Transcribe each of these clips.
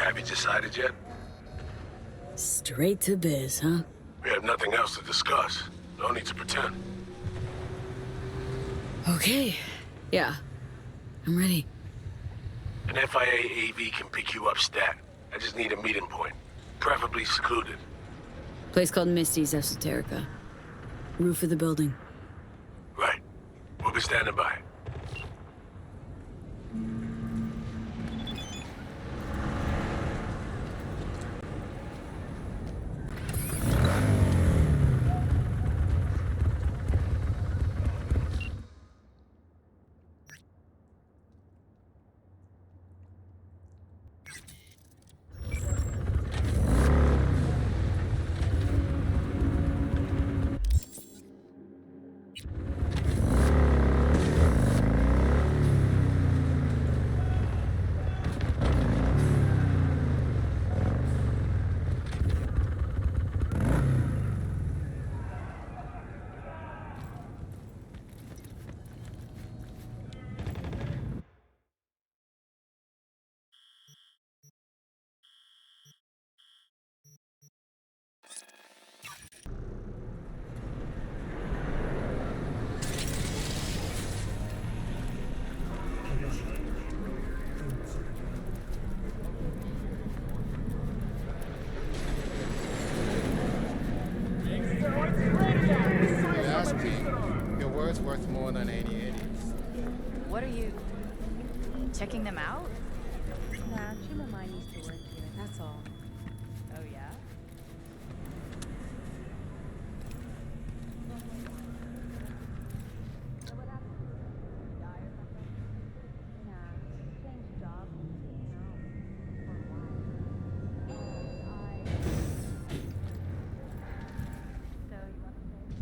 Have you decided yet? Straight to biz, huh? We have nothing else to discuss. No need to pretend. Okay. Yeah. I'm ready. An FIA AV can pick you up stat. I just need a meeting point. Preferably secluded. Place called Misty's Esoterica. Roof of the building. Right. We'll be standing by. Worth more than 80 idiots. What are you... checking them out? Nah, Jim and mine used to work here, that's all. Oh, yeah? So what happened? Die or something? Nah, changed job. No, for a while. So you want to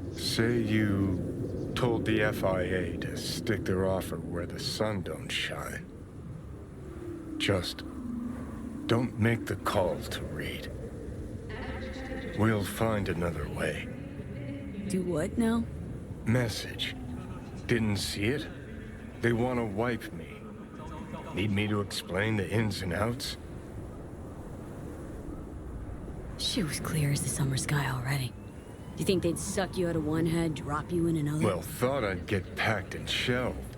say? Say you told the FIA to stick their offer where the sun don't shine. Just don't make the call to Reed. We'll find another way. Do what now? Message. Didn't see it? They want to wipe me. Need me to explain the ins and outs? Shit was clear as the summer sky already. Do you think they'd suck you out of one head, drop you in another? Well, thought I'd get packed and shelved.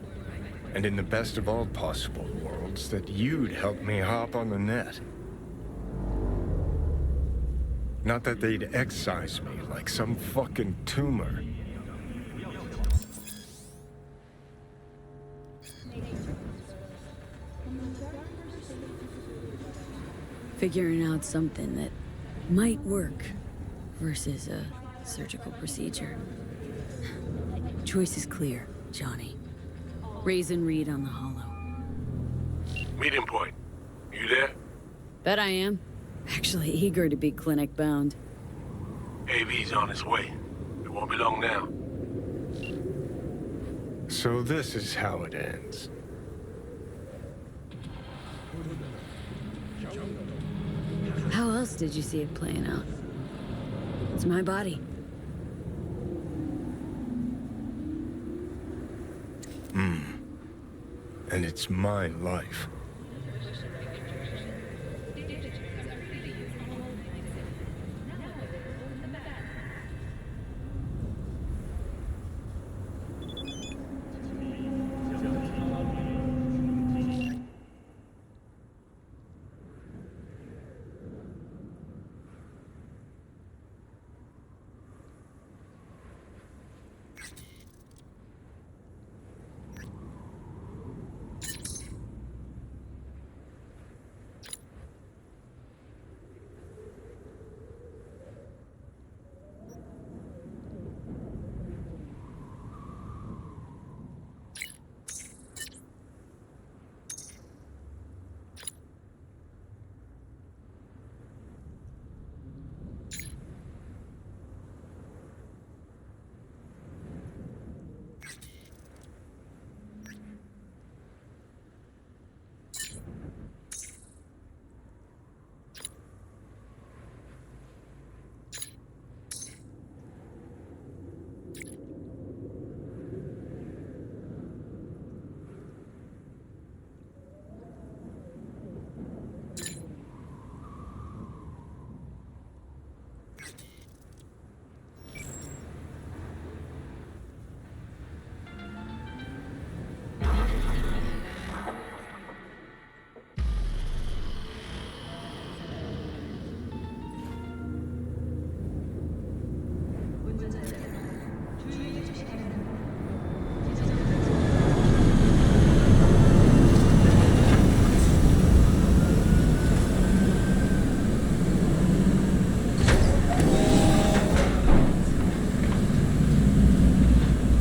And in the best of all possible worlds, that you'd help me hop on the net. Not that they'd excise me like some fucking tumor. Figuring out something that might work versus a surgical procedure. Choice is clear, Johnny. Raisin Reed on the hollow. Meeting point. You there? Bet I am. Actually eager to be clinic bound. AV's on its way. It won't be long now. So this is how it ends. How else did you see it playing out? It's my body. And it's my life.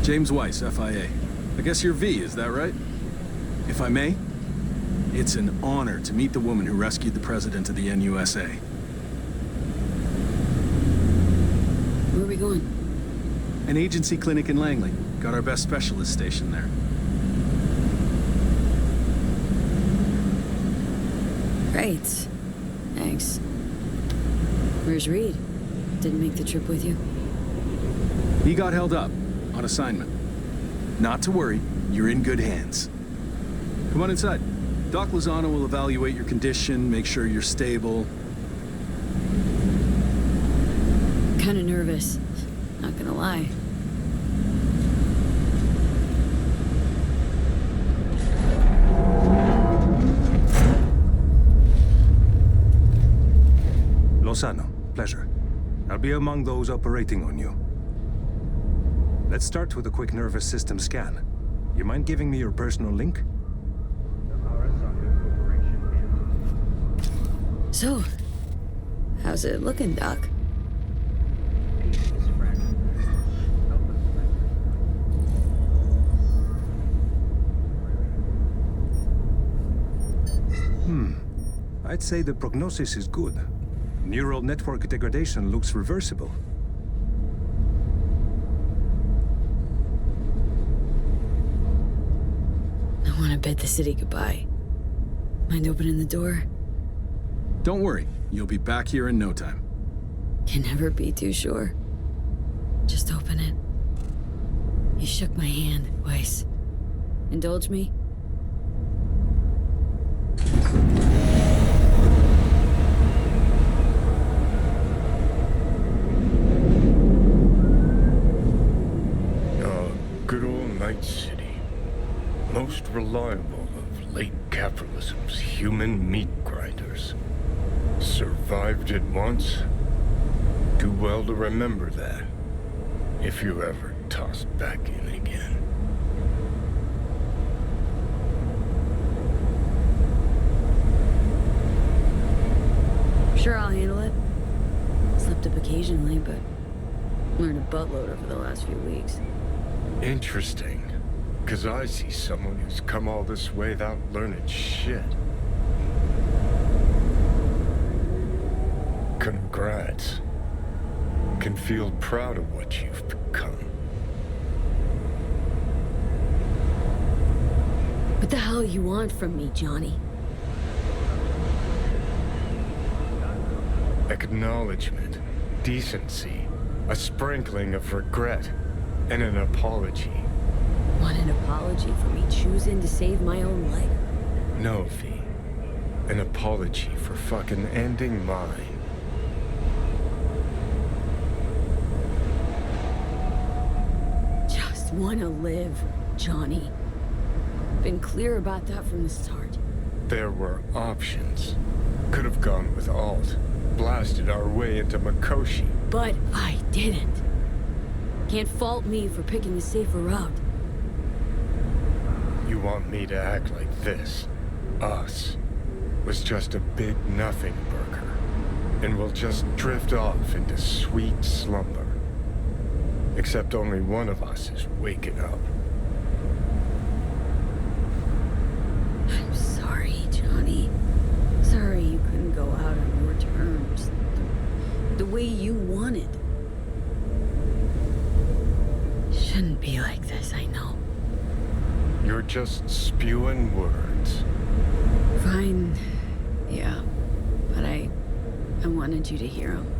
James Weiss, FIA. I guess you're V, is that right? If I may, it's an honor to meet the woman who rescued the president of the NUSA. Where are we going? An agency clinic in Langley. Got our best specialist stationed there. Great. Thanks. Where's Reed? Didn't make the trip with you? He got held up on assignment. Not to worry, you're in good hands. Come on inside. Doc Lozano will evaluate your condition, make sure you're stable. Kinda nervous. Not gonna lie. Lozano, pleasure. I'll be among those operating on you. Let's start with a quick nervous system scan. You mind giving me your personal link? So, how's it looking, Doc? I'd say the prognosis is good. Neural network degradation looks reversible. I want to bid the city goodbye. Mind opening the door? Don't worry, you'll be back here in no time. Can never be too sure. Just open it. You shook my hand, Weiss. Indulge me? Good old Night City. Most reliable of late capitalism's human meat grinders. Survived it once. Too well to remember that. If you're ever tossed back in again. Sure, I'll handle it. Slept up occasionally, but learned a buttload over the last few weeks. Interesting. Because I see someone who's come all this way without learning shit. Congrats. can feel proud of what you've become. What the hell you want from me, Johnny? Acknowledgement, decency, a sprinkling of regret, and an apology. Want an apology for me choosing to save my own life? No, V. An apology for fucking ending mine. Just wanna live, Johnny. Been clear about that from the start. There were options. Could have gone with Alt, blasted our way into Mikoshi. But I didn't. Can't fault me for picking a safer route. You want me to act like this? Us was just a big nothing burger, and we'll just drift off into sweet slumber. Except only one of us is waking up. I'm sorry, Johnny. Sorry you couldn't go out on your terms. The way you wanted. Shouldn't be like this, I know. You're just spewing words. Fine. Yeah. But I wanted you to hear them.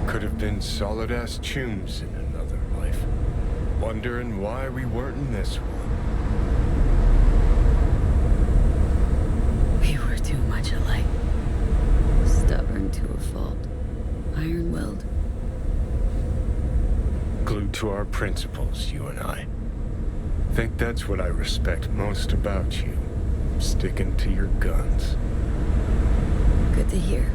Could have been solid-ass tunes in another life. Wondering why we weren't in this one. We were too much alike. Stubborn to a fault. Iron-willed. Glued to our principles, you and I. Think that's what I respect most about you. Sticking to your guns. Good to hear.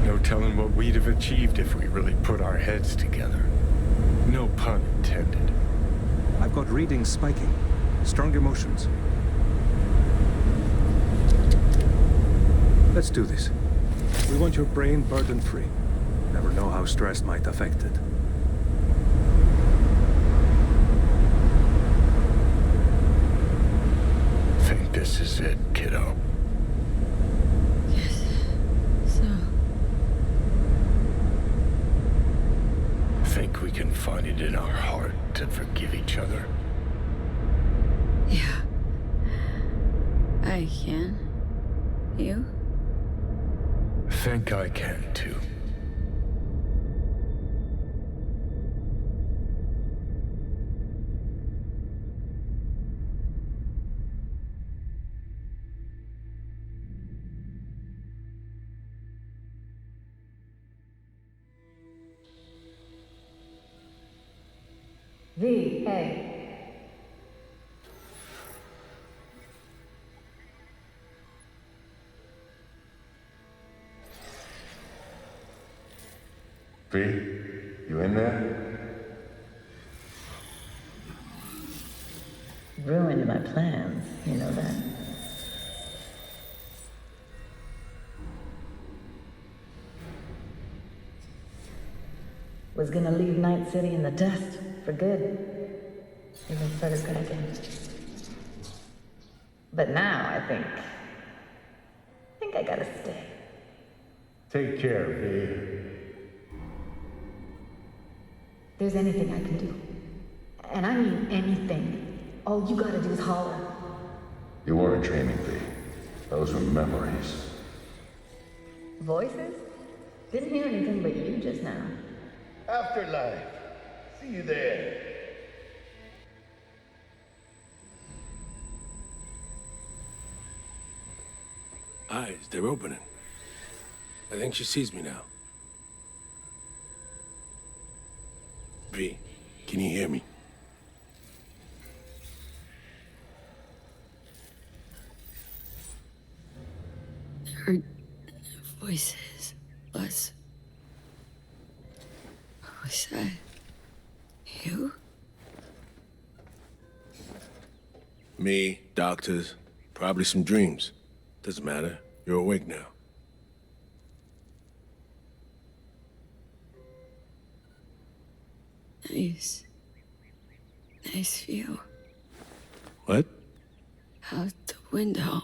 No telling what we'd have achieved if we really put our heads together. No pun intended. I've got readings spiking. Strong emotions. Let's do this. We want your brain burden-free. Never know how stress might affect it. Think this is it, kiddo. Yes. So, Think we can find it in our heart to forgive each other. yeah. I can. You? Think I can too. V, hey. V, you in there? Ruined my plans, you know that. Was gonna leave Night City in the dust for good. Even started good again. But now I think I gotta stay. Take care, V. There's anything I can do. And I mean anything. All you gotta do is holler. You weren't training, V. Those were memories. Voices? Didn't hear anything but you just now. Afterlife. See you there. Eyes, they're opening. I think she sees me now. V, can you hear me? Heard voices. Was that you? Me, doctors, probably some dreams. Doesn't matter. You're awake now. Nice. Nice view. What? Out the window.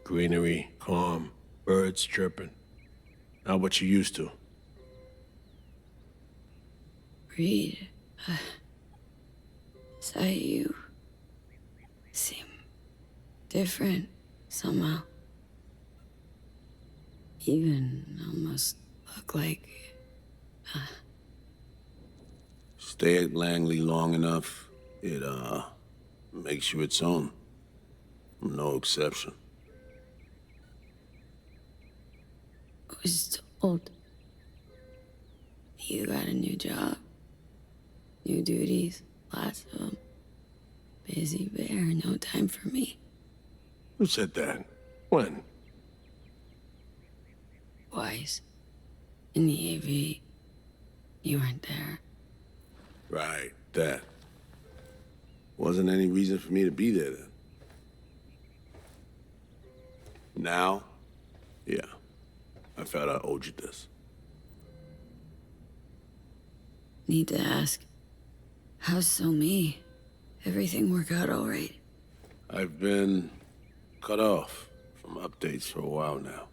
Greenery, calm, birds chirping. Not what you used to. Reed, so you seem different somehow. Even almost look like... Stay at Langley long enough, it, makes you its own. No exception. I was told you got a new job, new duties, lots of them. Busy bear, no time for me. Who said that? When? Wise. In the AV. You weren't there. Right, that. Wasn't any reason for me to be there then. Now? Yeah. I felt I owed you this. Need to ask, how's So Me? Everything work out all right? I've been cut off from updates for a while now.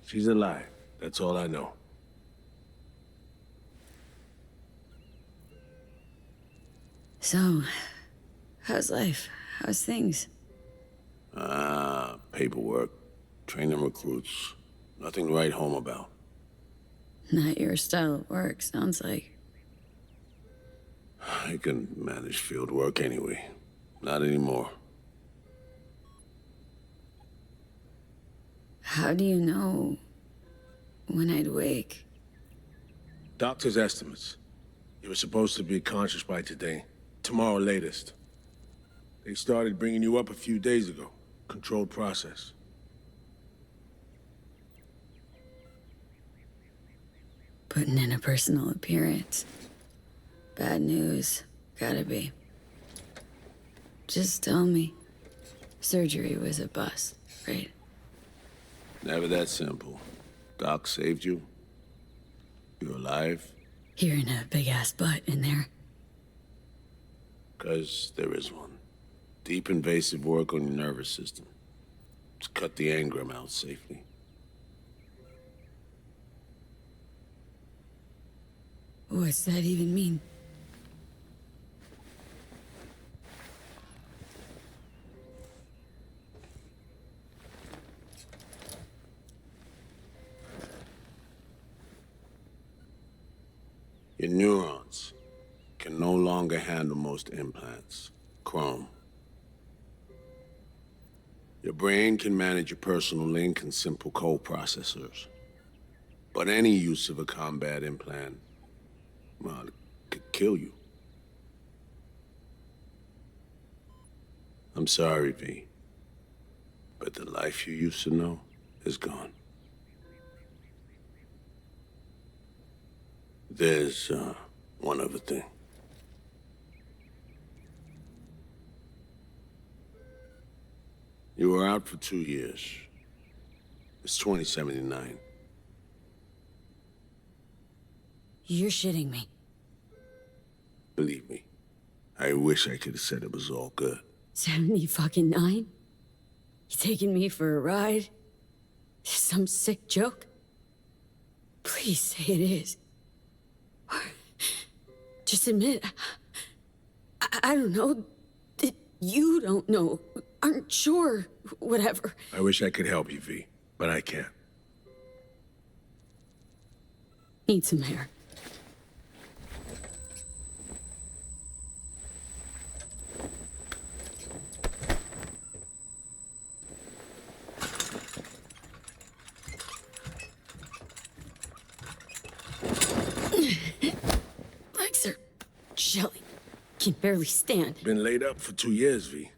She's alive. That's all I know. So, how's life? How's things? Paperwork, training recruits. Nothing to write home about. Not your style of work, sounds like. I can manage field work anyway. Not anymore. How do you know when I'd wake? Doctor's estimates. You were supposed to be conscious by today. Tomorrow latest. They started bringing you up a few days ago. Controlled process. Putting in a personal appearance. Bad news. Gotta be. Just tell me. Surgery was a bust, right? Never that simple. Doc saved you. You're alive. Hearing a big-ass butt in there. 'Cause there is one. Deep invasive work on your nervous system. Just cut the engram out safely. What's that even mean? Your neurons can no longer handle most implants. Chrome. Your brain can manage your personal link and simple code processors. But any use of a combat implant, well, it could kill you. I'm sorry, V. But the life you used to know is gone. There's, one other thing. You were out for 2 years. It's 2079. You're shitting me. Believe me, I wish I could have said it was all good. 79? You taking me for a ride? Some sick joke? Please say it is. Just admit, I don't know, that you don't know, aren't sure, whatever. I wish I could help you, V, but I can't. Need some hair. Legs are jelly. Can barely stand. Been laid up for 2 years, V.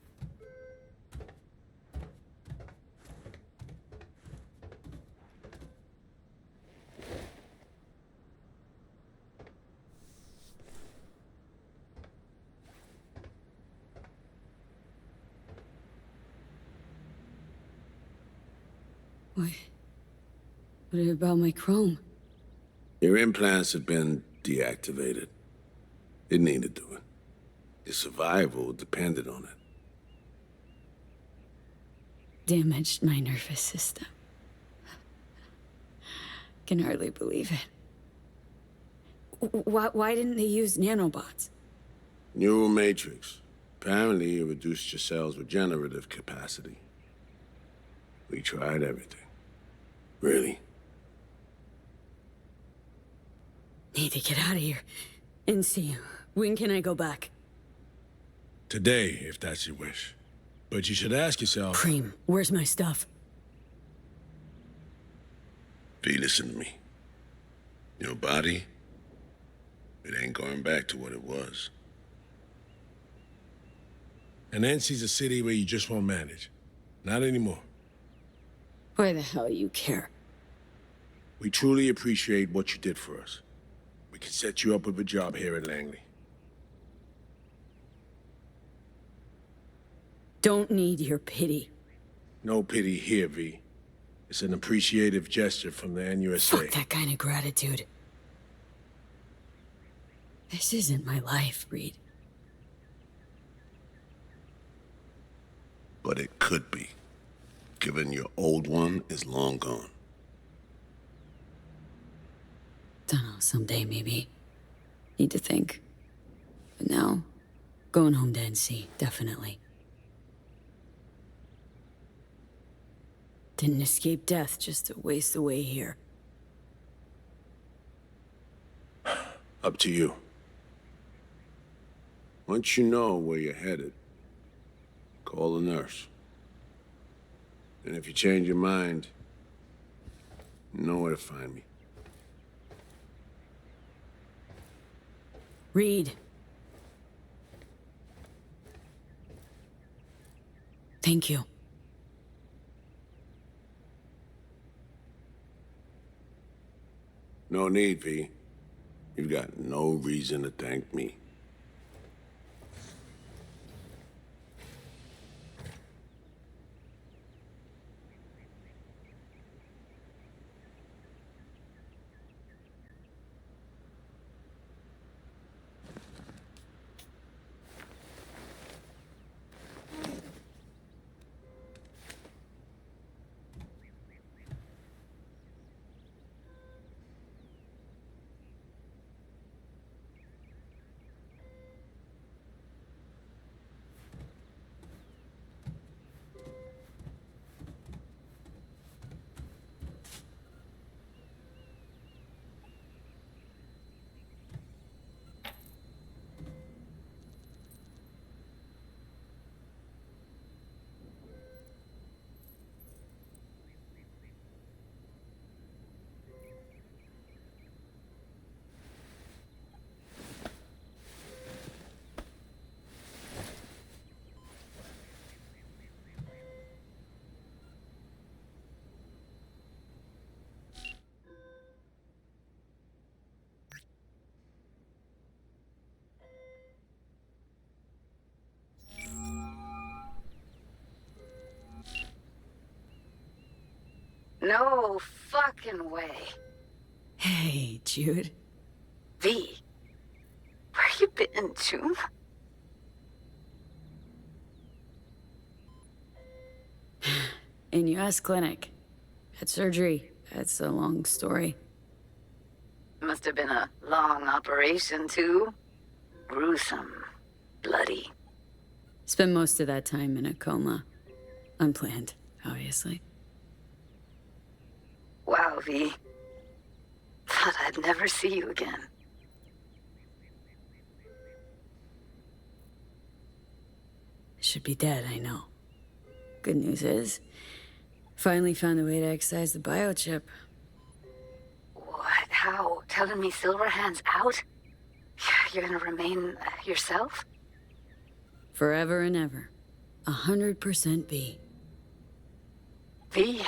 What about my chrome? Your implants have been deactivated. It needed doing. Your survival depended on it. damaged my nervous system. Can hardly believe it. Why didn't they use nanobots? Neural matrix. Apparently, it reduced your cells' regenerative capacity. We tried everything. Really? Need to get out of here. And see you. When can I go back? Today, if that's your wish. But you should ask yourself... Cream, where's my stuff? V, listen to me. Your body, it ain't going back to what it was. And NC's a city where you just won't manage. Not anymore. Why the hell you care? We truly appreciate what you did for us. We can set you up with a job here at Langley. Don't need your pity. No pity here, V. It's an appreciative gesture from the NUSA. Fuck that kind of gratitude. This isn't my life, Reed. But it could be, given your old one is long gone. Dunno, someday maybe. Need to think. But now, going home to NC, definitely. Didn't escape death just to waste away here. Up to you. Once you know where you're headed, call the nurse. And if you change your mind, you know where to find me. Reed. Thank you. No need, V. You've got no reason to thank me. No fucking way. Hey, Jude. V, where you been, June? In US clinic. Had surgery. That's a long story. Must have been a long operation, too. Gruesome. Bloody. Spent most of that time in a coma. Unplanned, obviously. Wow, V. Thought I'd never see you again. Should be dead, I know. Good news is, finally found a way to excise the biochip. What? How? Telling me Silverhand's out? You're gonna remain yourself? Forever and ever. 100% B. V,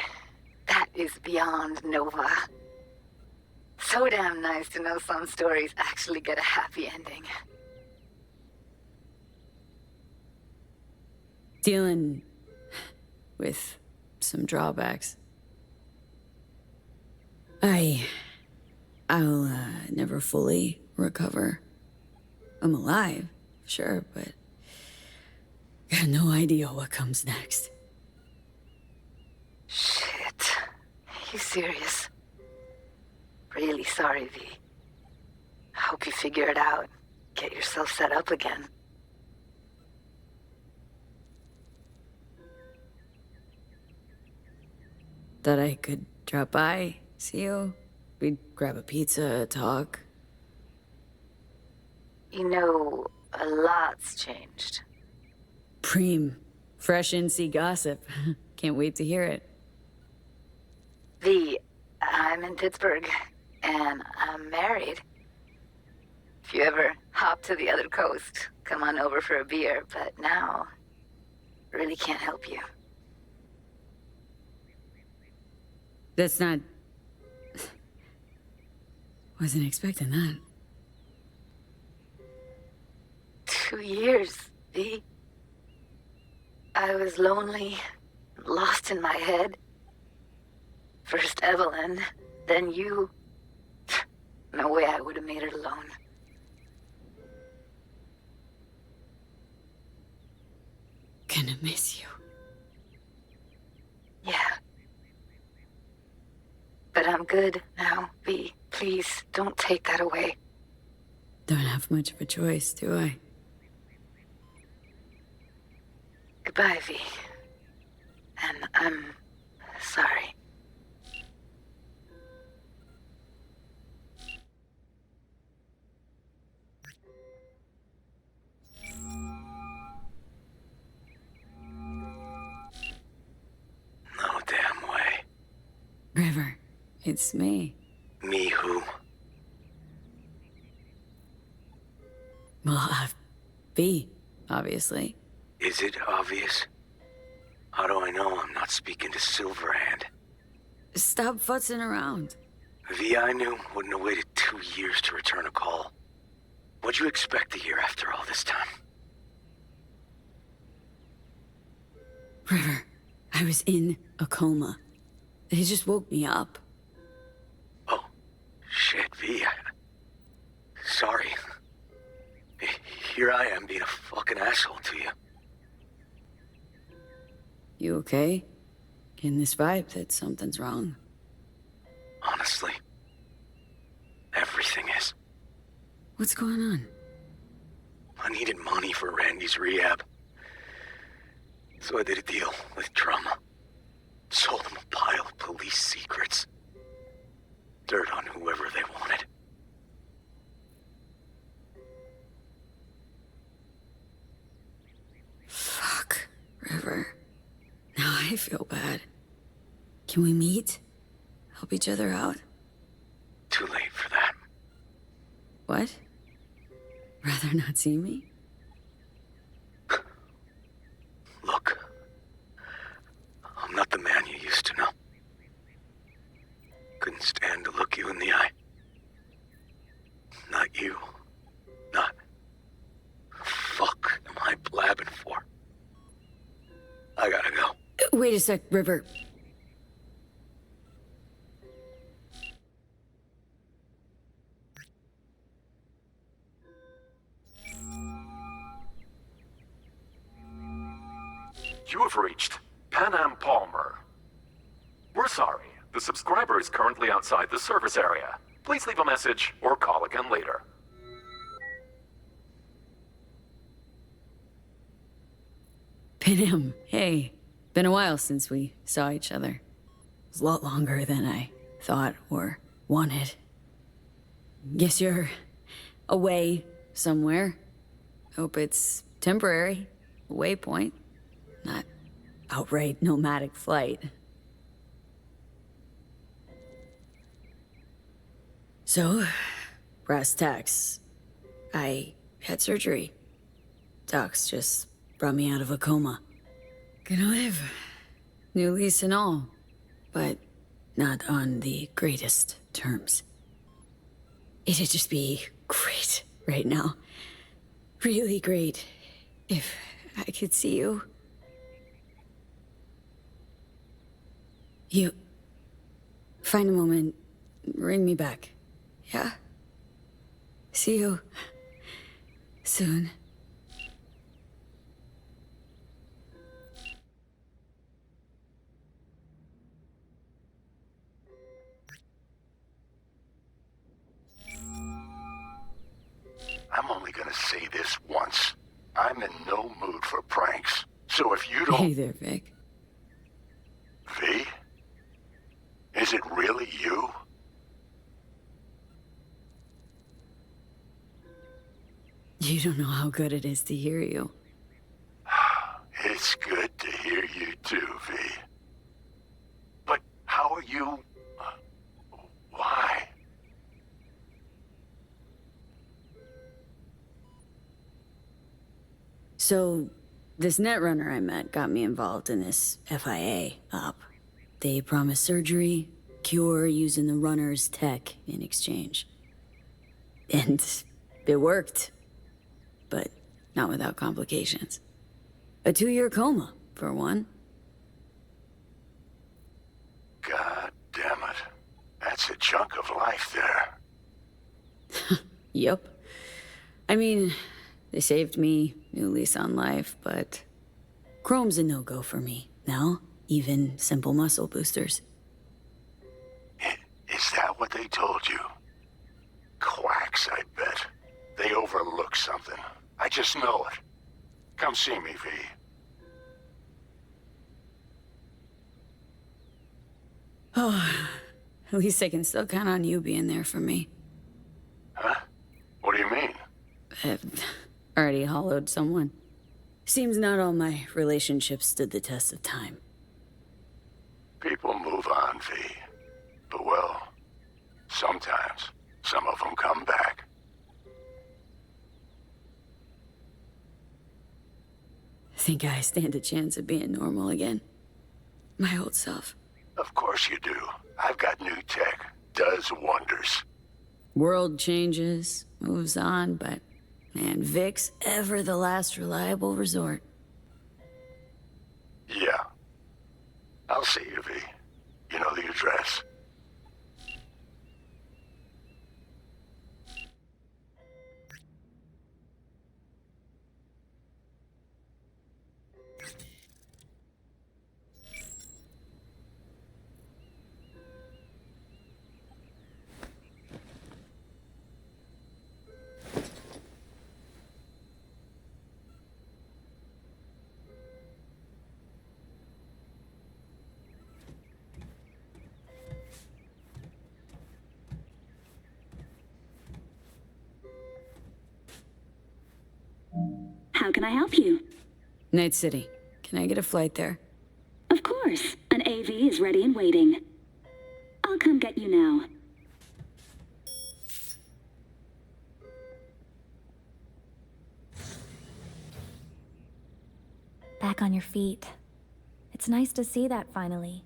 that is beyond Nova. So damn nice to know some stories actually get a happy ending. Dealing with some drawbacks. I'll never fully recover. I'm alive, sure, but got no idea what comes next. He's serious. Really sorry, V. I hope you figure it out. Get yourself set up again. Thought I could drop by, see you. We'd grab a pizza, talk. You know, a lot's changed. Preem. Fresh NC gossip. Can't wait to hear it. V, I'm in Pittsburgh, and I'm married. If you ever hop to the other coast, come on over for a beer, but now, really can't help you. That's not... Wasn't expecting that. 2 years, V. I was lonely, lost in my head. First Evelyn, then you. No way I would have made it alone. Gonna miss you. Yeah. But I'm good now, V. Please, don't take that away. Don't have much of a choice, do I? Goodbye, V. And I'm sorry. No damn way. River, it's me. Me who? Well, B, obviously. Is it obvious? How do I know I'm not speaking to Silverhand? Stop futzing around. V I knew wouldn't have waited 2 years to return a call. What'd you expect to hear after all this time? River, I was in a coma. They just woke me up. Oh, shit, V. Sorry. Here I am being a fucking asshole to you. You okay? Getting this vibe that something's wrong. Honestly, everything is. What's going on? I needed money for Randy's rehab. So I did a deal with Drama. Sold him a pile of police secrets. Dirt on whoever they wanted. Fuck, River. Now I feel bad. Can we meet? Help each other out? Too late for that. What? Rather not see me? Look, I'm not the man you used to know. Couldn't stand to look you in the eye. Not you. Not... Fuck am I blabbing for? I gotta go. Wait a sec, River. You have reached Pan Am Palmer. We're sorry. The subscriber is currently outside the service area. Please leave a message or call again later. Pinham, hey. Been a while since we saw each other. It was a lot longer than I thought or wanted. Guess you're away somewhere. Hope it's temporary. A waypoint. Not outright nomadic flight. So, brass tacks. I had surgery. Docs just brought me out of a coma. Gonna live. New lease and all. But not on the greatest terms. It'd just be great right now. Really great. If I could see you. You... Find a moment. Ring me back. Yeah? See you... soon. gonna say this once. I'm in no mood for pranks. So if you don't... Hey there, Vic. V? Is it really you? You don't know how good it is to hear you. It's good to hear you too, V. But how are you... why? So, this netrunner I met got me involved in this FIA op. They promised surgery, cure using the runner's tech in exchange. And it worked. But not without complications. A 2-year coma, for one. God damn it. That's a chunk of life there. Yep. I mean, they saved me, new lease on life, but chrome's a no-go for me now, even simple muscle boosters. Is that what they told you? Quacks, I bet. They overlook something. I just know it. Come see me, V. Oh, at least I can still count on you being there for me. Huh? What do you mean? I've already hollowed someone. Seems not all my relationships stood the test of time. People move on, V. But well, sometimes some of them come back. Think I stand a chance of being normal again? My old self. Of course you do. I've got new tech. Does wonders. World changes, moves on, but man, Vic's ever the last reliable resort. Yeah. I'll see you, V. You know the address. How can I help you? Night City. Can I get a flight there? Of course. An AV is ready and waiting. I'll come get you now. Back on your feet. It's nice to see that finally.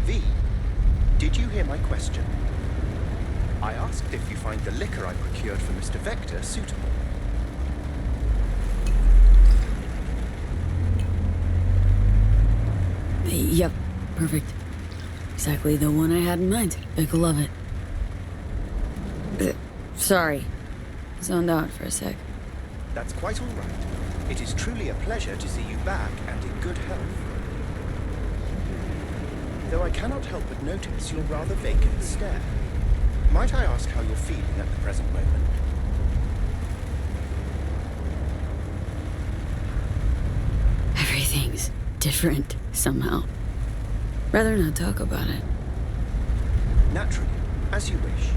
V, did you hear my question? I asked if you find the liquor I procured for Mr. Vector suitable. Yep, perfect. Exactly the one I had in mind. Vic will love it. Sorry. Zoned out for a sec. That's quite all right. It is truly a pleasure to see you back and in good health. Though I cannot help but notice your rather vacant stare. Might I ask how you're feeling at the present moment? Everything's different somehow. Rather not talk about it. Naturally, as you wish.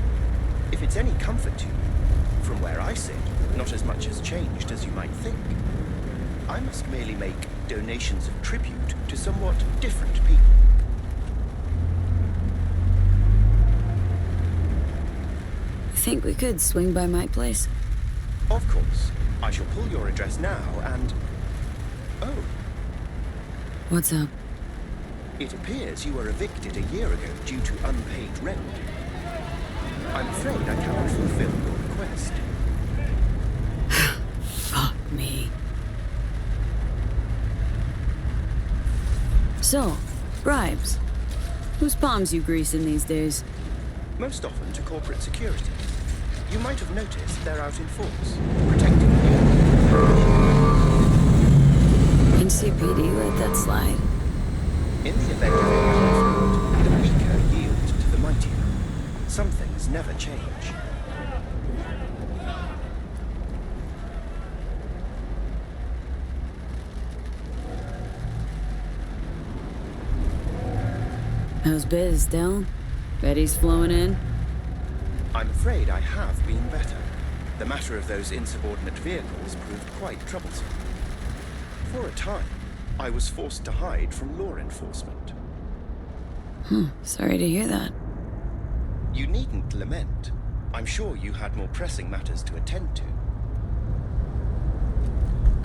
If it's any comfort to you, from where I sit, not as much has changed as you might think. I must merely make donations of tribute to somewhat different people. Think we could swing by my place? Of course. I shall pull your address now and... Oh. What's up? It appears you were evicted a year ago due to unpaid rent. I'm afraid I cannot fulfill your request. Fuck me. So, bribes. Whose palms you greasing these days? most often to corporate security. You might have noticed they're out in force, protecting you. NCPD let that slide. In the event of a conflict, the weaker yield to the mightier. Some things never change. How's biz, Del? Betty's flowing in? I'm afraid I have been better. The matter of those insubordinate vehicles proved quite troublesome. For a time, I was forced to hide from law enforcement. Sorry to hear that. You needn't lament. I'm sure you had more pressing matters to attend to.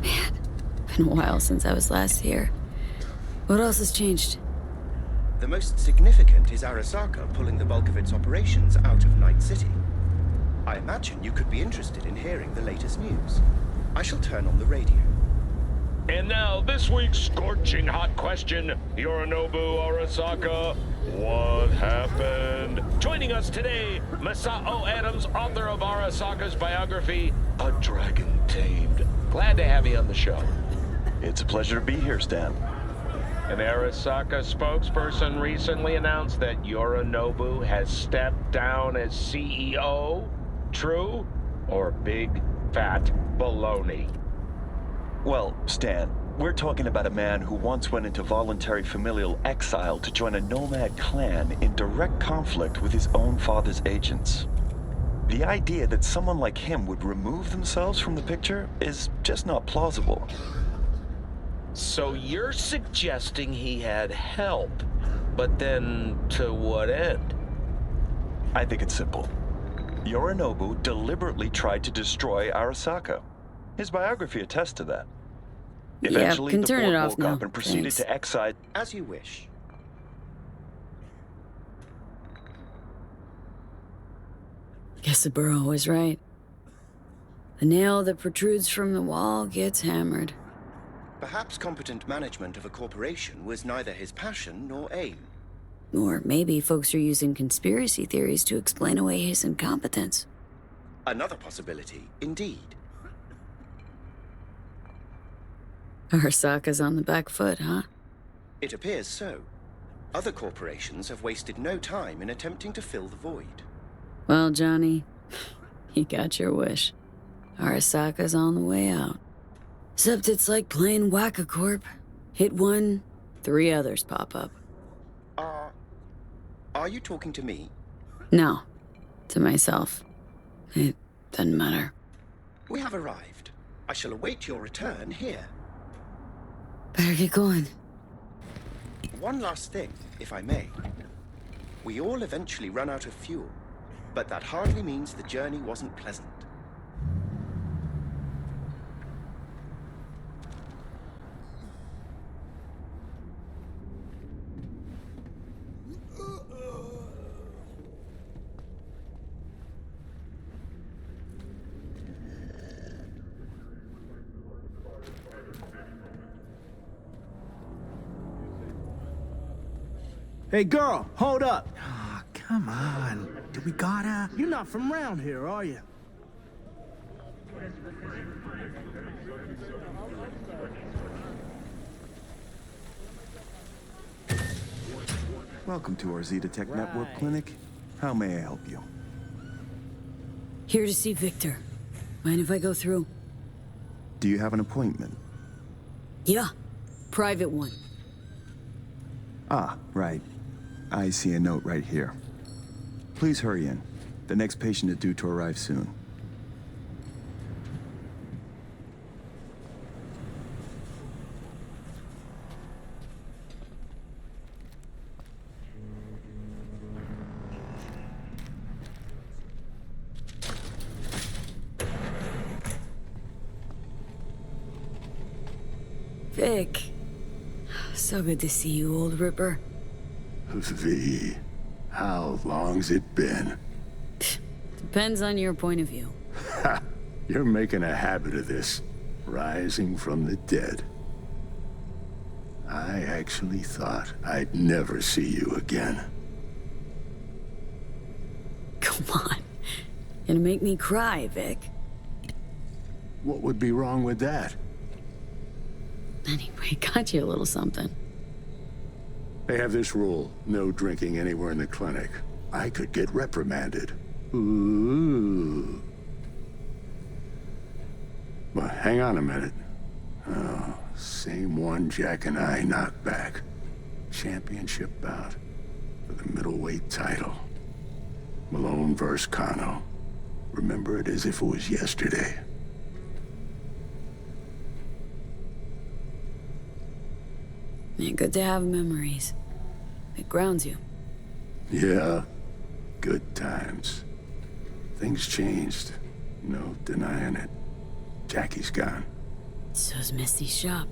Man, been a while since I was last here. What else has changed? The most significant is Arasaka pulling the bulk of its operations out of Night City. I imagine you could be interested in hearing the latest news. I shall turn on the radio. And now, this week's scorching hot question, Yorinobu Arasaka, what happened? Joining us today, Masao Adams, author of Arasaka's biography, A Dragon Tamed. Glad to have you on the show. It's a pleasure to be here, Stan. An Arasaka spokesperson recently announced that Yorinobu has stepped down as CEO. True or big, fat baloney? Well, Stan, we're talking about a man who once went into voluntary familial exile to join a nomad clan in direct conflict with his own father's agents. The idea that someone like him would remove themselves from the picture is just not plausible. So you're suggesting he had help, but then to what end? I think it's simple. Yorinobu deliberately tried to destroy Arasaka. His biography attests to that. Eventually, can the turn board it off woke now. up and proceeded Thanks. to excise. As you wish. Guess the burro was right. The nail that protrudes from the wall gets hammered. Perhaps competent management of a corporation was neither his passion nor aim. Or maybe folks are using conspiracy theories to explain away his incompetence. Another possibility, indeed. Arasaka's on the back foot, huh? It appears so. Other corporations have wasted no time in attempting to fill the void. Well, Johnny, you got your wish. Arasaka's on the way out. Except it's like playing Whack-A-Corp. Hit one, 3 others pop up. Are you talking to me? No, to myself. It doesn't matter. We have arrived. I shall await your return here. Better get going. One last thing, if I may. We all eventually run out of fuel, but that hardly means the journey wasn't pleasant. Hey, girl, hold up. Oh, come on. Do we gotta? You're not from around here, are you? Welcome to our Zeta Tech Network Clinic. How may I help you? Here to see Victor. Mind if I go through? Do you have an appointment? Yeah, private one. Ah, right. I see a note right here. Please hurry in. The next patient is due to arrive soon. Vic. So good to see you, old Ripper. V, how long's it been? Depends on your point of view. Ha! You're making a habit of this. Rising from the dead. I actually thought I'd never see you again. Come on. Gonna make me cry, Vic. What would be wrong with that? Anyway, got you a little something. They have this rule, no drinking anywhere in the clinic. I could get reprimanded. Ooh. But hang on a minute. Oh, same one Jack and I knocked back. Championship bout for the middleweight title. Malone versus Kano. Remember it as if it was yesterday. Yeah, good to have memories. It grounds you. Yeah, good times. Things changed. No denying it. Jackie's gone. So's Misty's shop.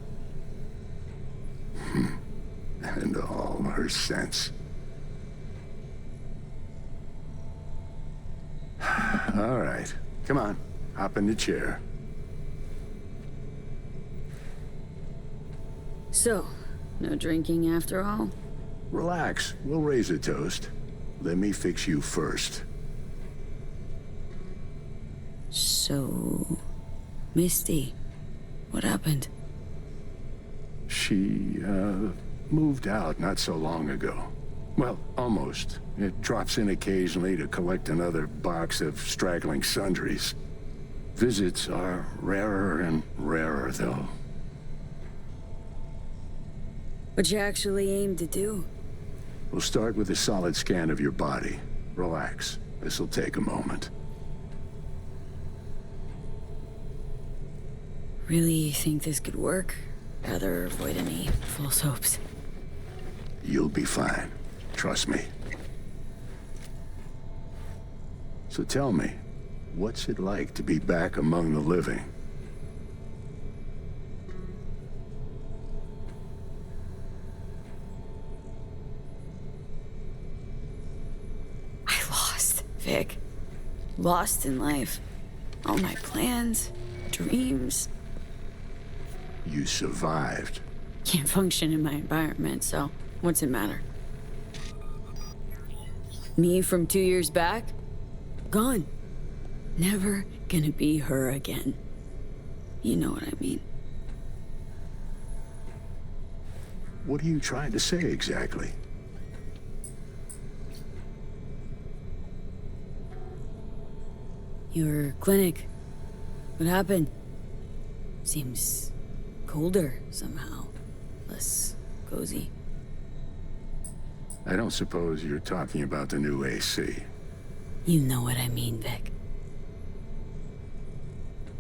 And all her sense. All right, come on, hop in the chair. So, no drinking after all? Relax, we'll raise a toast. Let me fix you first. So... Misty, what happened? She, moved out not so long ago. Well, almost. It drops in occasionally to collect another box of straggling sundries. Visits are rarer and rarer, though. What you actually aim to do? We'll start with a solid scan of your body. Relax. This'll take a moment. Really think this could work? Rather avoid any false hopes. You'll be fine. Trust me. So tell me, what's it like to be back among the living? Vic. Lost in life. All my plans, dreams. You survived. Can't function in my environment, so what's it matter? Me from 2 years back? Gone. Never gonna be her again. You know what I mean. What are you trying to say exactly? Your clinic. What happened? Seems colder somehow. Less cozy. I don't suppose you're talking about the new AC. You know what I mean, Vic.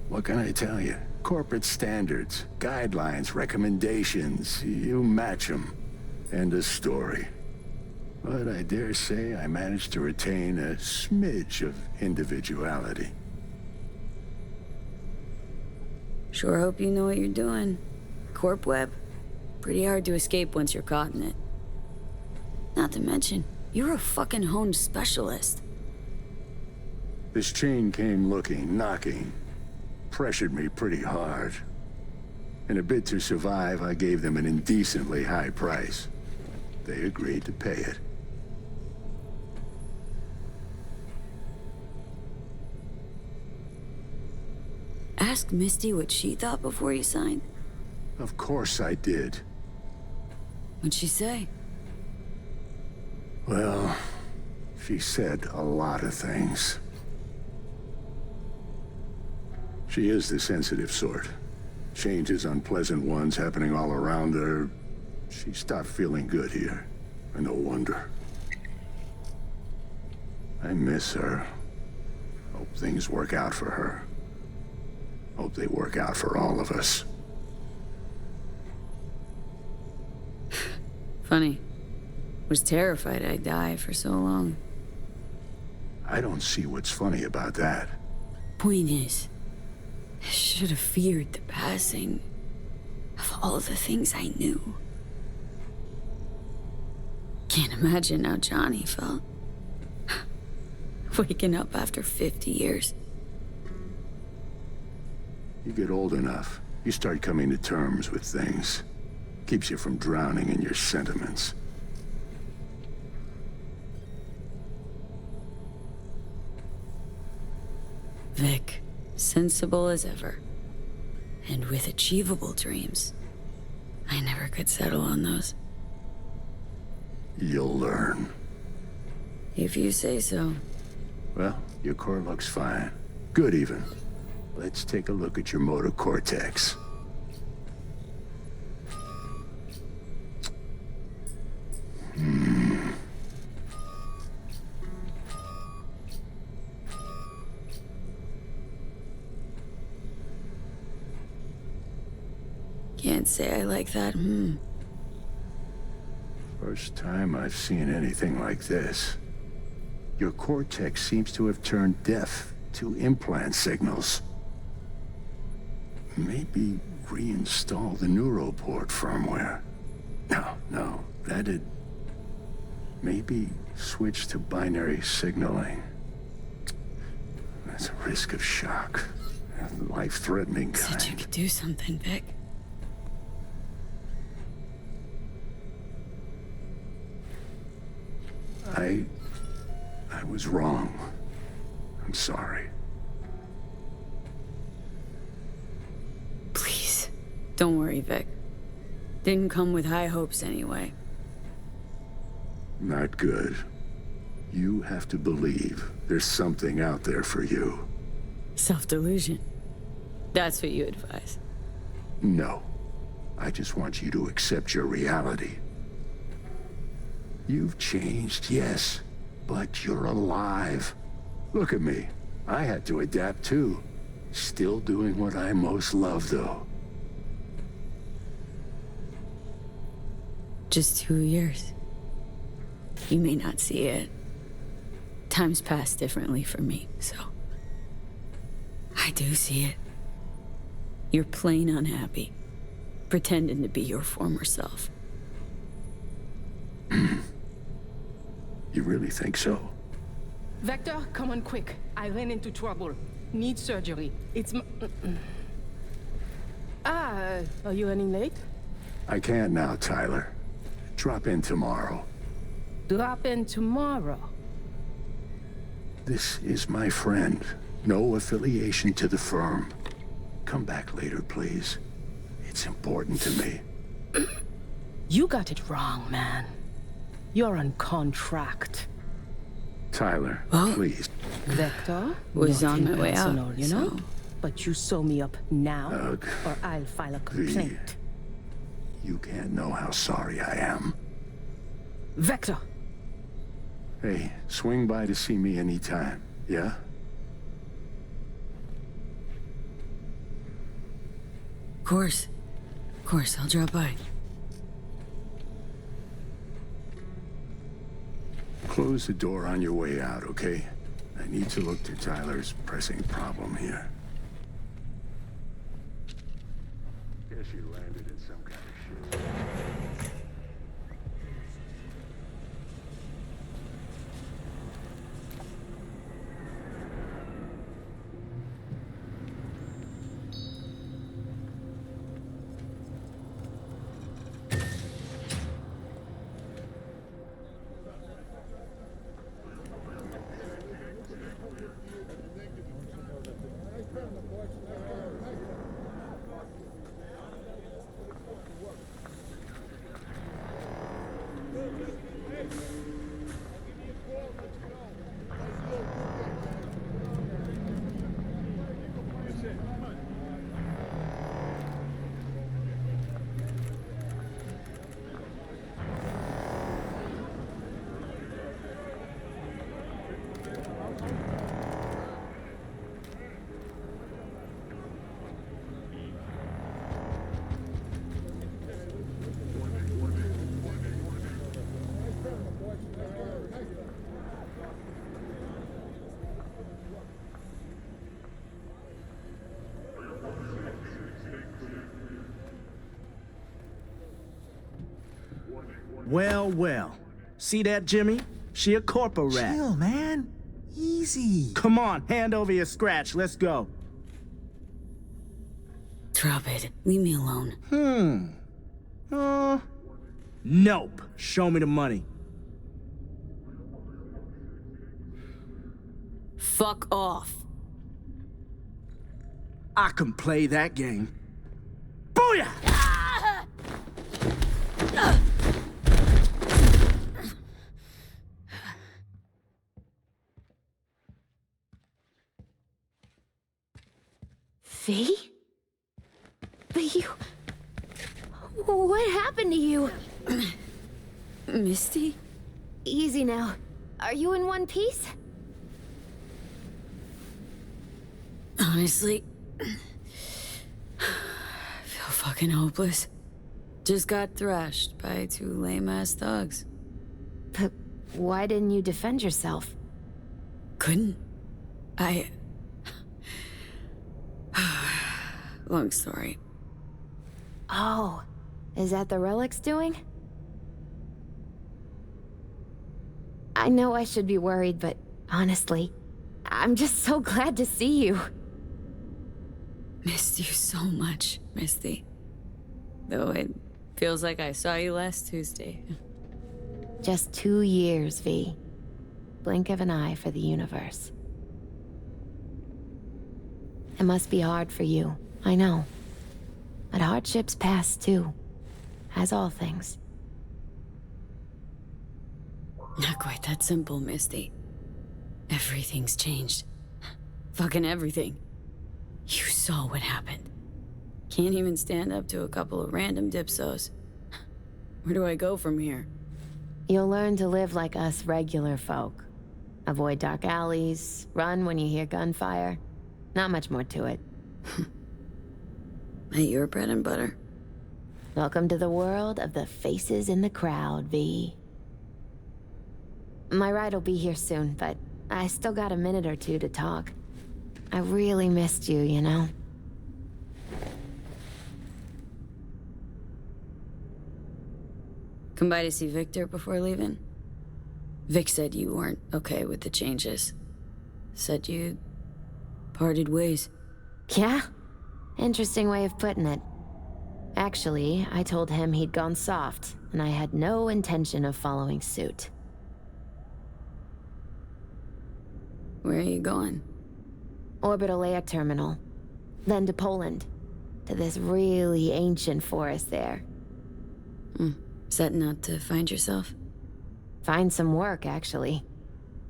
What can I tell you? Corporate standards, guidelines, recommendations. You match them. End of story. But I dare say I managed to retain a smidge of individuality. Sure hope you know what you're doing. Corp web? Pretty hard to escape once you're caught in it. Not to mention, you're a fucking honed specialist. This chain came looking, knocking. Pressured me pretty hard. In a bid to survive, I gave them an indecently high price. They agreed to pay it. Ask Misty what she thought before you signed. Of course I did. What'd she say? Well, she said a lot of things. She is the sensitive sort. Changes, unpleasant ones happening all around her. She stopped feeling good here. And no wonder. I miss her. Hope things work out for her. Hope they work out for all of us. Funny. Was terrified I'd die for so long. I don't see what's funny about that. Point is, I should have feared the passing of all the things I knew. Can't imagine how Johnny felt. Waking up after 50 years. You get old enough, you start coming to terms with things. Keeps you from drowning in your sentiments. Vic, sensible as ever. And with achievable dreams. I never could settle on those. You'll learn. If you say so. Well, your core looks fine. Good even. Let's take a look at your motor cortex. Can't say I like that, First time I've seen anything like this. Your cortex seems to have turned deaf to implant signals. Maybe reinstall the neuroport firmware. No, that'd... Maybe switch to binary signaling. That's a risk of shock. Life-threatening kind. Said you could do something, Vic. I was wrong. I'm sorry. Please, don't worry, Vic. Didn't come with high hopes anyway. Not good. You have to believe there's something out there for you. Self-delusion. That's what you advise. No. I just want you to accept your reality. You've changed, yes, but you're alive. Look at me. I had to adapt too. Still doing what I most love, though. Just 2 years. You may not see it. Time's passed differently for me, so... I do see it. You're plain unhappy. Pretending to be your former self. You really think so? Vector, come on quick. I ran into trouble. Need surgery. It's are you running late? I can't now, Tyler. Drop in tomorrow. Drop in tomorrow. This is my friend. No affiliation to the firm. Come back later, please. It's important to me. You got it wrong, man. You're on contract. Tyler, please. Vector? Was on nothing my way out, personal, you know? so- But you sew me up now, Ugh. or I'll file a complaint. You can't know how sorry I am. Vector! Hey, swing by to see me anytime, yeah? Of course, I'll drop by. Close the door on your way out, okay? I need to look to Tyler's pressing problem here. Guess you landed in some kind of shit. Well. See that, Jimmy? She a corporate rat. Chill, man. Easy. Come on, hand over your scratch. Let's go. Drop it. Leave me alone. Nope. Show me the money. Fuck off. I can play that game. Booyah! V? But you... What happened to you? Misty? Easy now. Are you in one piece? Honestly, I feel fucking hopeless. Just got thrashed by 2 lame-ass thugs. But why didn't you defend yourself? Couldn't. Long story. Oh, is that the relic's doing? I know I should be worried, but honestly, I'm just so glad to see you. Missed you so much, Misty. Though it feels like I saw you last Tuesday. Just 2 years, V. Blink of an eye for the universe. It must be hard for you, I know. But hardships pass too, as all things. Not quite that simple, Misty. Everything's changed. Fucking everything. You saw what happened. Can't even stand up to a couple of random dipsos. Where do I go from here? You'll learn to live like us regular folk. Avoid dark alleys, run when you hear gunfire. Not much more to it. Ain't your bread and butter? Welcome to the world of the faces in the crowd, V. My ride will be here soon, but I still got a minute or two to talk. I really missed you, you know? Come by to see Victor before leaving? Vic said you weren't okay with the changes. Said you parted ways. Yeah? Interesting way of putting it. Actually, I told him he'd gone soft, and I had no intention of following suit. Where are you going? Orbital air terminal. Then to Poland. To this really ancient forest there. Setting out to find yourself? Find some work, actually.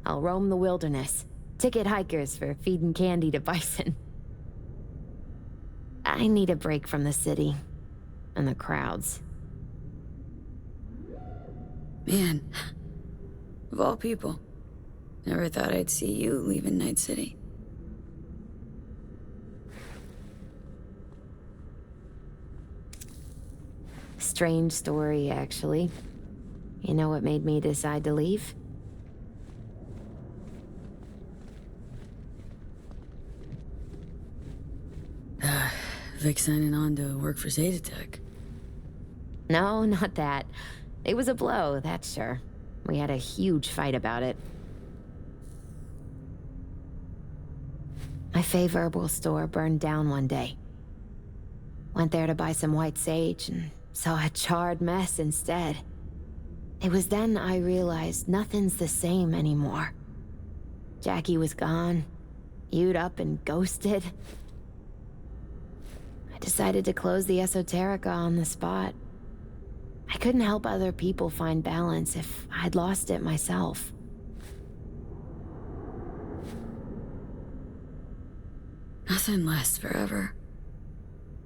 I'll roam the wilderness. Ticket hikers for feeding candy to bison. I need a break from the city. And the crowds. Man. Of all people. Never thought I'd see you leaving Night City. Strange story, actually. You know what made me decide to leave? Vic signing on to work for Zeta Tech. No, not that. It was a blow, that's sure. We had a huge fight about it. My Fey Verbal store burned down one day. Went there to buy some white sage and saw a charred mess instead. It was then I realized nothing's the same anymore. Jackie was gone, You'd up and ghosted. I decided to close the Esoterica on the spot. I couldn't help other people find balance if I'd lost it myself. Nothing lasts forever.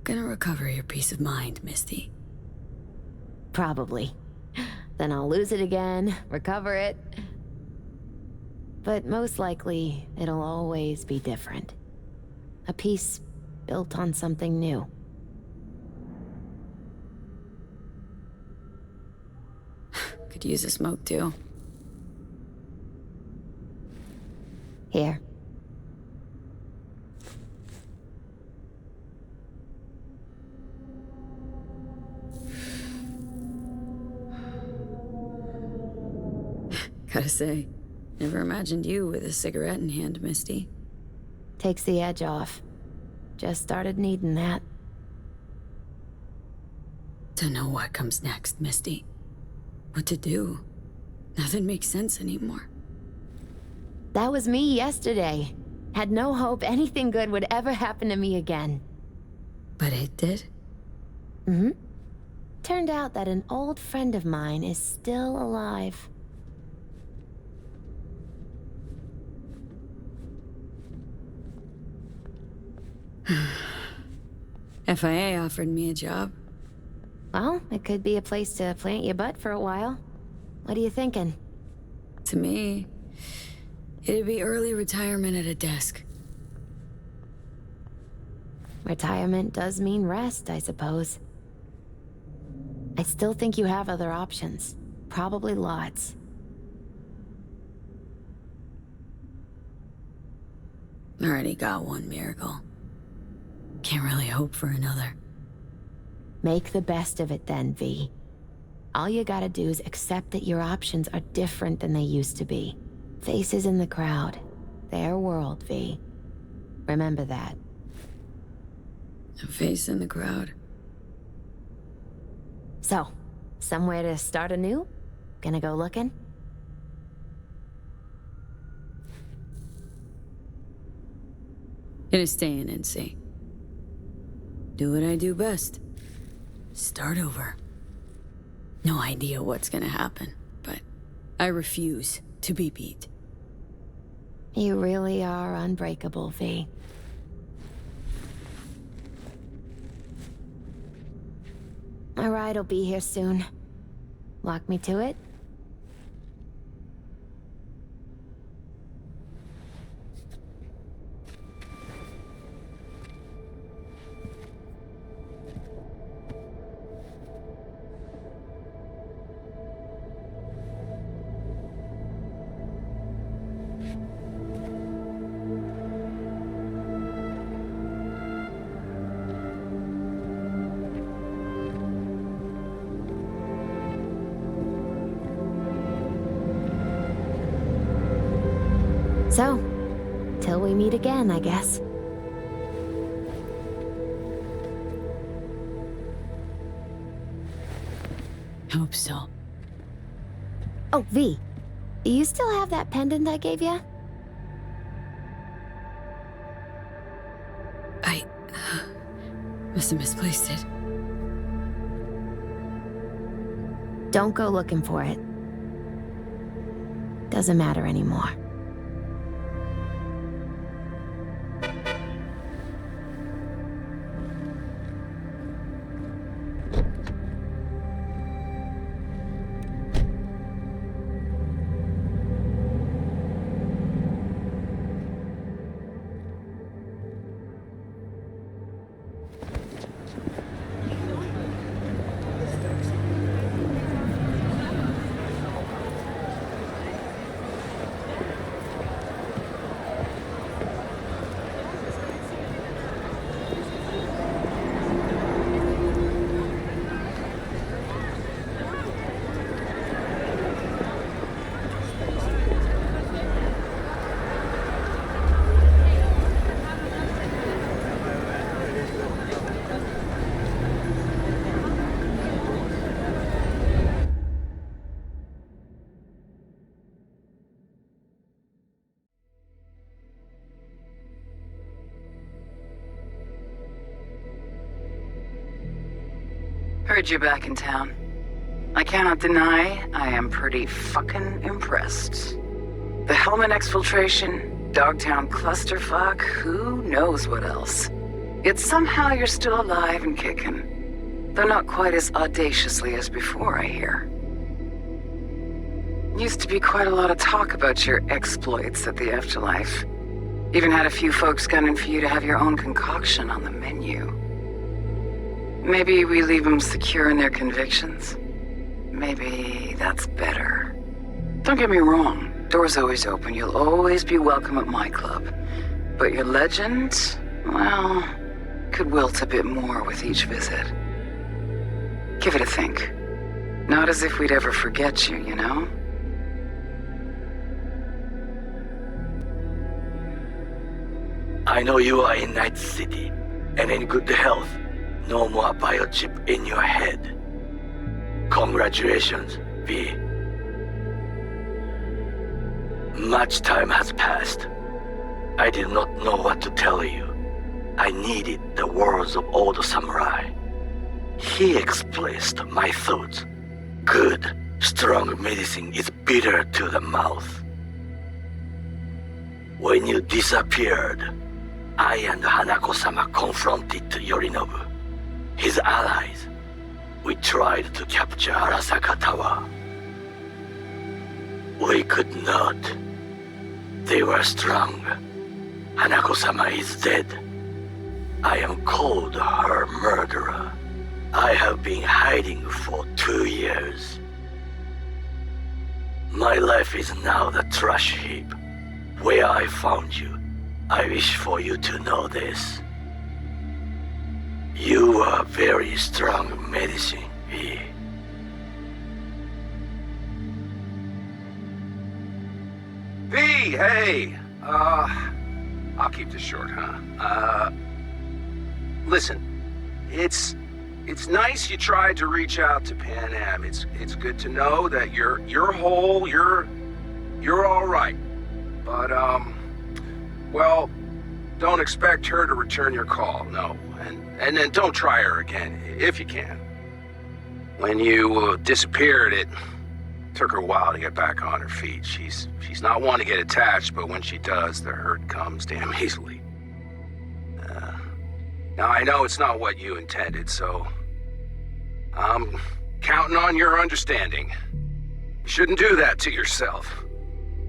Gonna recover your peace of mind, Misty. Probably. Then I'll lose it again, recover it. But most likely, it'll always be different. A piece built on something new. Could use a smoke, too. Here. Gotta say, never imagined you with a cigarette in hand, Misty. Takes the edge off. Just started needing that. To know what comes next, Misty. What to do. Nothing makes sense anymore. That was me yesterday. Had no hope anything good would ever happen to me again. But it did? Mm-hmm. Turned out that an old friend of mine is still alive. FIA offered me a job. Well, it could be a place to plant your butt for a while. What are you thinking? To me, it'd be early retirement at a desk. Retirement does mean rest, I suppose. I still think you have other options. Probably lots. Already got one miracle. Can't really hope for another. Make the best of it then, V. All you gotta do is accept that your options are different than they used to be. Faces in the crowd. Their world, V. Remember that. A face in the crowd. So, somewhere to start anew? Gonna go looking? Gonna stay in NC. Do what I do best. Start over. No idea what's gonna happen, but I refuse to be beat. You really are unbreakable, V. My ride'll be here soon. Walk me to it? So, till we meet again, I guess. Hope so. Oh, V. You still have that pendant I gave you? I must have misplaced it. Don't go looking for it. Doesn't matter anymore. Heard you're back in town. I cannot deny I am pretty fucking impressed. The Helmet exfiltration, Dogtown clusterfuck, who knows what else. Yet somehow you're still alive and kicking. Though not quite as audaciously as before, I hear. Used to be quite a lot of talk about your exploits at the afterlife. Even had a few folks gunning for you to have your own concoction on the menu. Maybe we leave them secure in their convictions. Maybe that's better. Don't get me wrong, door's always open. You'll always be welcome at my club. But your legend, well, could wilt a bit more with each visit. Give it a think. Not as if we'd ever forget you, you know? I know you are in Night City, and in good health. No more biochip in your head. Congratulations, V. Much time has passed. I did not know what to tell you. I needed the words of old samurai. He expressed my thoughts. Good, strong medicine is bitter to the mouth. When you disappeared, I and Hanako-sama confronted Yorinobu, his allies. We tried to capture Arasaka Tower. We could not. They were strong. Hanako-sama is dead. I am called her murderer. I have been hiding for 2 years. My life is now the trash heap where I found you. I wish for you to know this. You are very strong medicine, V. V, hey! I'll keep this short, huh? Listen, it's nice you tried to reach out to Pan Am. It's good to know that you're whole, you're all right. But, well, don't expect her to return your call, no. And then don't try her again, if you can. When you disappeared, it took her a while to get back on her feet. She's not one to get attached, but when she does, the hurt comes damn easily. Now, I know it's not what you intended, so I'm counting on your understanding. You shouldn't do that to yourself,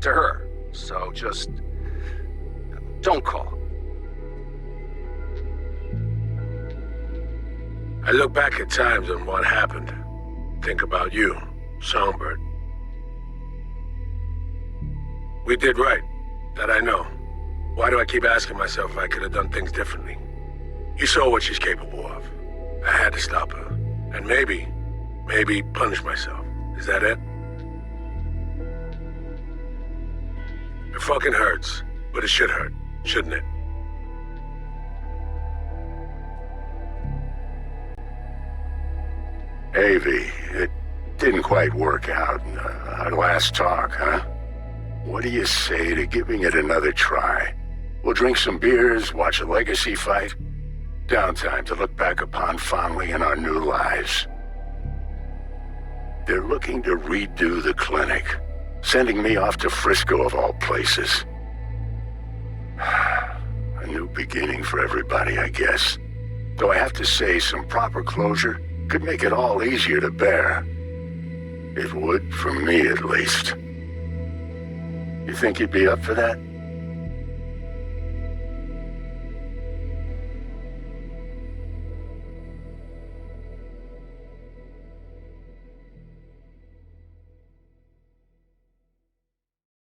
to her. So just don't call. I look back at times on what happened. Think about you, Songbird. We did right. That I know. Why do I keep asking myself if I could have done things differently? You saw what she's capable of. I had to stop her. And maybe punish myself. Is that it? It fucking hurts. But it should hurt, shouldn't it? Hey, V, it didn't quite work out in our last talk, huh? What do you say to giving it another try? We'll drink some beers, watch a legacy fight. Downtime to look back upon fondly in our new lives. They're looking to redo the clinic, sending me off to Frisco of all places. A new beginning for everybody, I guess. Though I have to say, some proper closure could make it all easier to bear. It would, for me at least. You think you'd be up for that?